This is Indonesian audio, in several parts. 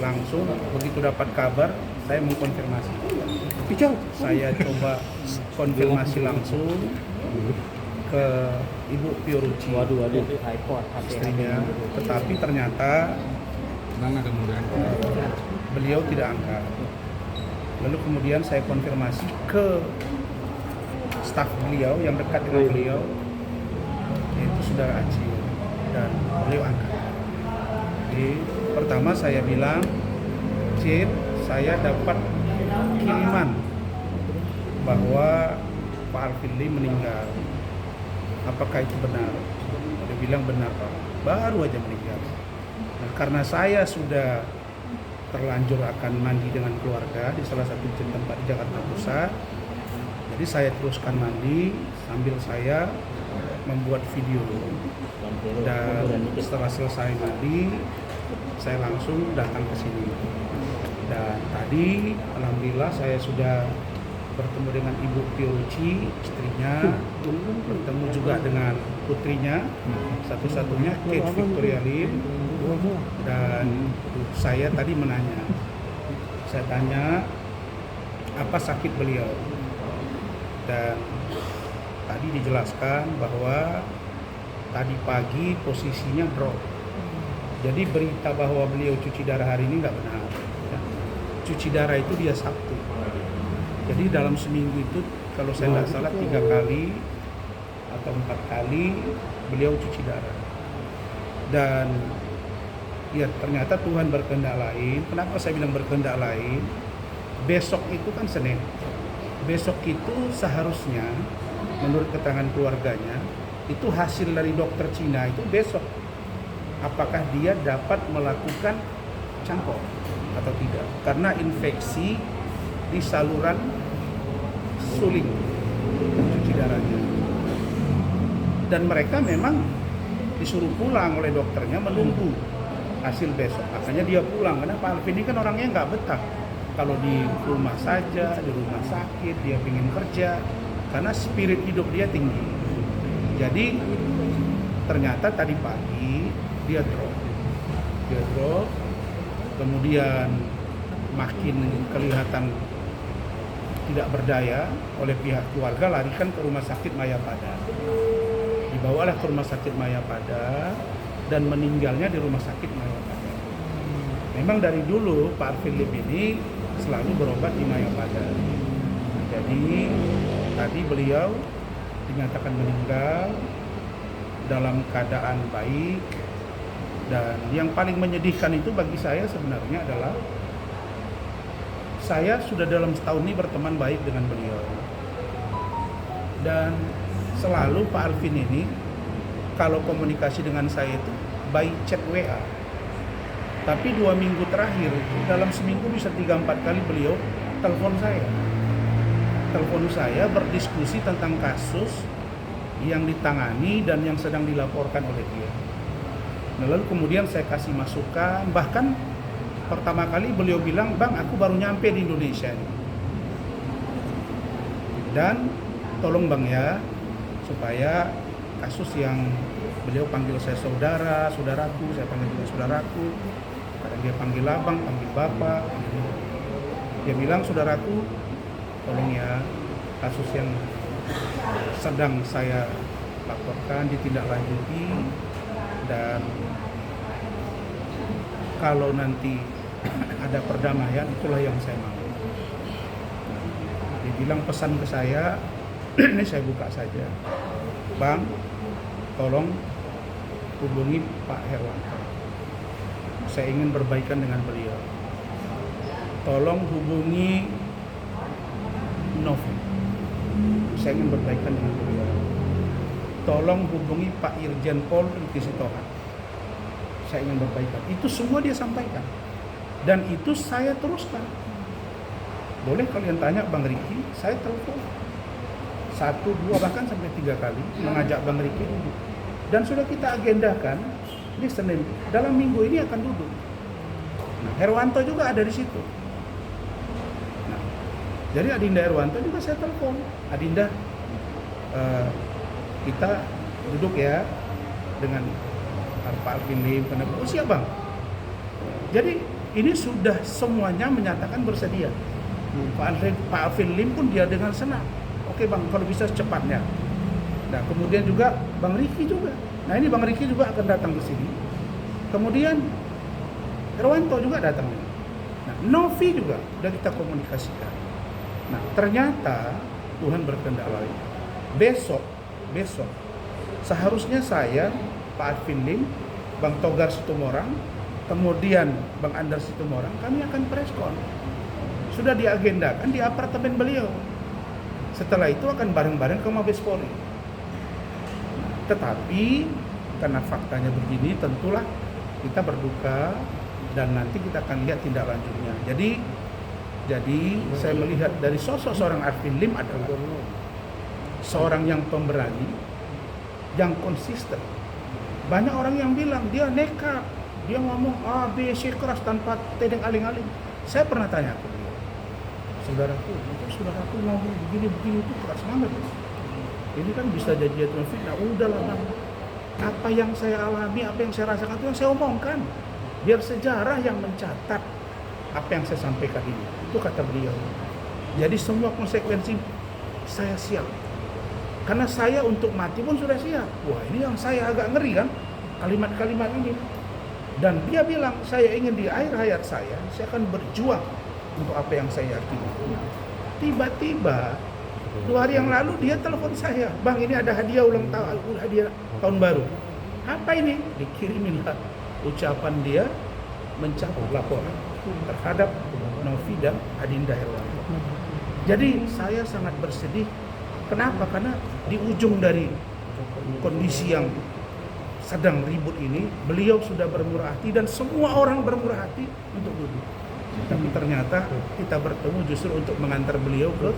langsung begitu dapat kabar saya mengkonfirmasi. Saya coba konfirmasi langsung ke Ibu Fiorucci, istrinya, tetapi ternyata beliau tidak angkat. Lalu kemudian saya konfirmasi ke staf beliau yang dekat dengan beliau, yaitu Saudara Acil, dan beliau angkat. Jadi pertama saya bilang, Cid, saya dapat kiriman bahwa Pak Alvin meninggal. Apakah itu benar? Dia bilang benar Pak, baru aja meninggal. Nah, karena saya sudah terlanjur akan mandi dengan keluarga di salah satu tempat di Jakarta Pusat, jadi saya teruskan mandi sambil saya membuat video. Dan setelah selesai mandi, saya langsung datang ke sini. Dan tadi alhamdulillah saya sudah bertemu dengan Ibu Fiorucci, istrinya, bertemu juga dengan putrinya, satu-satunya Kate Victoria Lim. Dan saya tadi menanya, saya tanya apa sakit beliau, dan tadi dijelaskan bahwa tadi pagi posisinya drop. Jadi berita bahwa beliau cuci darah hari ini nggak benar. Cuci darah itu dia Sabtu. Jadi dalam seminggu itu kalau saya nggak salah 3 kali atau 4 kali beliau cuci darah. Dan ya ternyata Tuhan berkehendak lain. Kenapa saya bilang berkehendak lain? Besok itu kan Senin. Besok itu seharusnya menurut keterangan keluarganya itu hasil dari dokter Cina itu besok. Apakah dia dapat melakukan cangkok atau tidak? Karena infeksi di saluran suling cuci darahnya. Dan mereka memang disuruh pulang oleh dokternya menunggu hasil besok. Makanya dia pulang. Karena Pak Alvin ini kan orangnya nggak betah. Kalau di rumah saja, di rumah sakit, dia ingin kerja. Karena spirit hidup dia tinggi. Jadi ternyata tadi pagi dia drop. Kemudian makin kelihatan tidak berdaya oleh pihak keluarga, larikan ke rumah sakit Mayapada. Dibawalah ke rumah sakit Mayapada dan meninggalnya di rumah sakit Mayapada. Memang dari dulu Pak Alvin ini selalu berobat di Mayapada. Jadi tadi beliau dinyatakan meninggal dalam keadaan baik. Dan yang paling menyedihkan itu bagi saya sebenarnya adalah saya sudah dalam setahun ini berteman baik dengan beliau. Dan selalu Pak Alvin ini kalau komunikasi dengan saya itu by chat WA. Tapi 2 minggu terakhir, dalam seminggu bisa 3-4 kali beliau telepon saya berdiskusi tentang kasus yang ditangani dan yang sedang dilaporkan oleh dia. Nah, lalu kemudian saya kasih masukan, bahkan pertama kali beliau bilang, Bang, aku baru nyampe di Indonesia nih. Dan tolong Bang ya, supaya kasus yang beliau panggil saya saudaraku, saya panggil juga saudaraku. Kadang dia panggil abang, panggil bapak. Dia bilang, saudaraku, tolong ya, kasus yang sedang saya laporkan ditindaklanjuti. Dan kalau nanti ada perdamaian, itulah yang saya mau. Dia bilang pesan ke saya, ini saya buka saja, Bang, tolong hubungi Pak Herwanto. Saya ingin berbaikan dengan beliau. Tolong hubungi Novi. Saya ingin berbaikan dengan beliau. Tolong hubungi Pak Irjen Pol Riki Sitohang. Saya ingin berbaikan. Itu semua dia sampaikan. Dan itu saya teruskan. Boleh kalian tanya Bang Riki, saya telepon 1, 2, bahkan sampai 3 kali mengajak Bang Riki duduk. Dan sudah kita agendakan di Senin. Dalam minggu ini akan duduk. Nah, Herwanto juga ada di situ. Nah, jadi Adinda Herwanto juga saya telepon. Adinda, kita duduk ya dengan Pak Alvin Lim. Oh siap Bang. Jadi ini sudah semuanya menyatakan bersedia. Pak Alvin Lim pun dia dengan senang. Oke Bang, kalau bisa secepatnya. Nah kemudian juga Bang Riki juga. Nah ini Bang Riki juga akan datang ke sini. Kemudian Irwanto juga datang. Nah Novi juga sudah kita komunikasikan. Nah ternyata Tuhan berkehendak lain. Besok seharusnya saya, Pak Alvin Lim, Bang Togar Situmorang, kemudian Bang Andar Situmorang, kami akan preskon. Sudah diagendakan di apartemen beliau. Setelah itu akan bareng-bareng ke Mabes Polri. Tetapi karena faktanya begini, tentulah kita berduka dan nanti kita akan lihat tindak lanjutnya. Jadi saya melihat dari sosok seorang Alvin Lim adalah seorang yang pemberani, yang konsisten. Banyak orang yang bilang dia nekat, dia ngomong A, B, C keras tanpa tedeng aling-aling. Saya pernah tanya ke beliau, saudaraku ngomong begini itu keras banget. Ini kan bisa jadi fitnah. Udahlah Bang, apa yang saya alami, apa yang saya rasakan itu yang saya omongkan. Biar sejarah yang mencatat apa yang saya sampaikan ini. Itu kata beliau. Jadi semua konsekuensi saya siap. Karena saya untuk mati pun sudah siap. Wah ini yang saya agak ngeri kan, kalimat-kalimat ini. Dan dia bilang, saya ingin di akhir hayat saya akan berjuang untuk apa yang saya yakini. Tiba-tiba 2 hari yang lalu dia telepon saya, Bang ini ada hadiah ulang tahun, hadiah tahun baru. Apa ini? Dikiriminlah ucapan dia mencabut laporan terhadap Novi dan Adinda Irwanto. Jadi saya sangat bersedih. Kenapa? Karena di ujung dari kondisi yang sedang ribut ini, beliau sudah bermurah hati dan semua orang bermurah hati untuk duduk. Tapi ternyata kita bertemu justru untuk mengantar beliau ke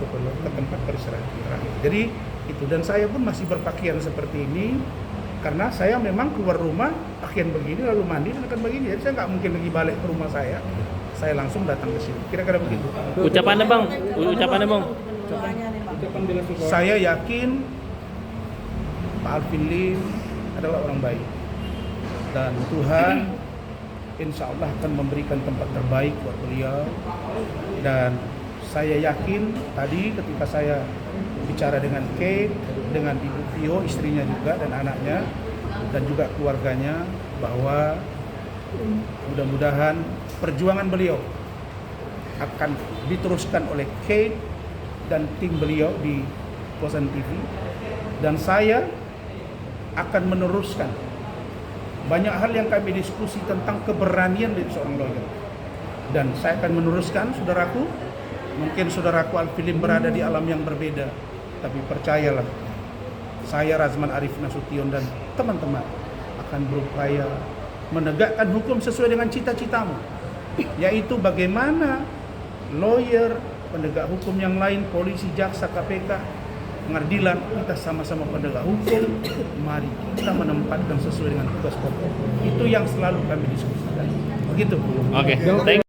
tempat peristirahatan. Jadi itu, dan saya pun masih berpakaian seperti ini karena saya memang keluar rumah pakaian begini lalu mandi dan akan begini. Jadi saya nggak mungkin lagi balik ke rumah saya langsung datang ke sini. Kira-kira begitu. Ucapannya Bang. Saya yakin Pak Alvin Lim adalah orang baik dan Tuhan insya Allah akan memberikan tempat terbaik buat beliau. Dan saya yakin tadi ketika saya bicara dengan Kate, dengan Ibu Vio, istrinya juga dan anaknya dan juga keluarganya, bahwa mudah-mudahan perjuangan beliau akan diteruskan oleh Kate dan tim beliau di Kosan TV, dan saya akan meneruskan banyak hal yang kami diskusi tentang keberanian dari seorang lawyer, dan saya akan meneruskan. Saudaraku, mungkin saudaraku Alvin Lim berada di alam yang berbeda, tapi percayalah, saya Razman Arif Nasution dan teman-teman akan berupaya menegakkan hukum sesuai dengan cita-citamu, yaitu bagaimana lawyer, penegak hukum yang lain, polisi, jaksa, KPK, pengadilan, kita sama-sama penegak hukum, mari kita menempatkan sesuai dengan tugas pokok. Itu yang selalu kami diskusikan. Begitu. Oke, thank you.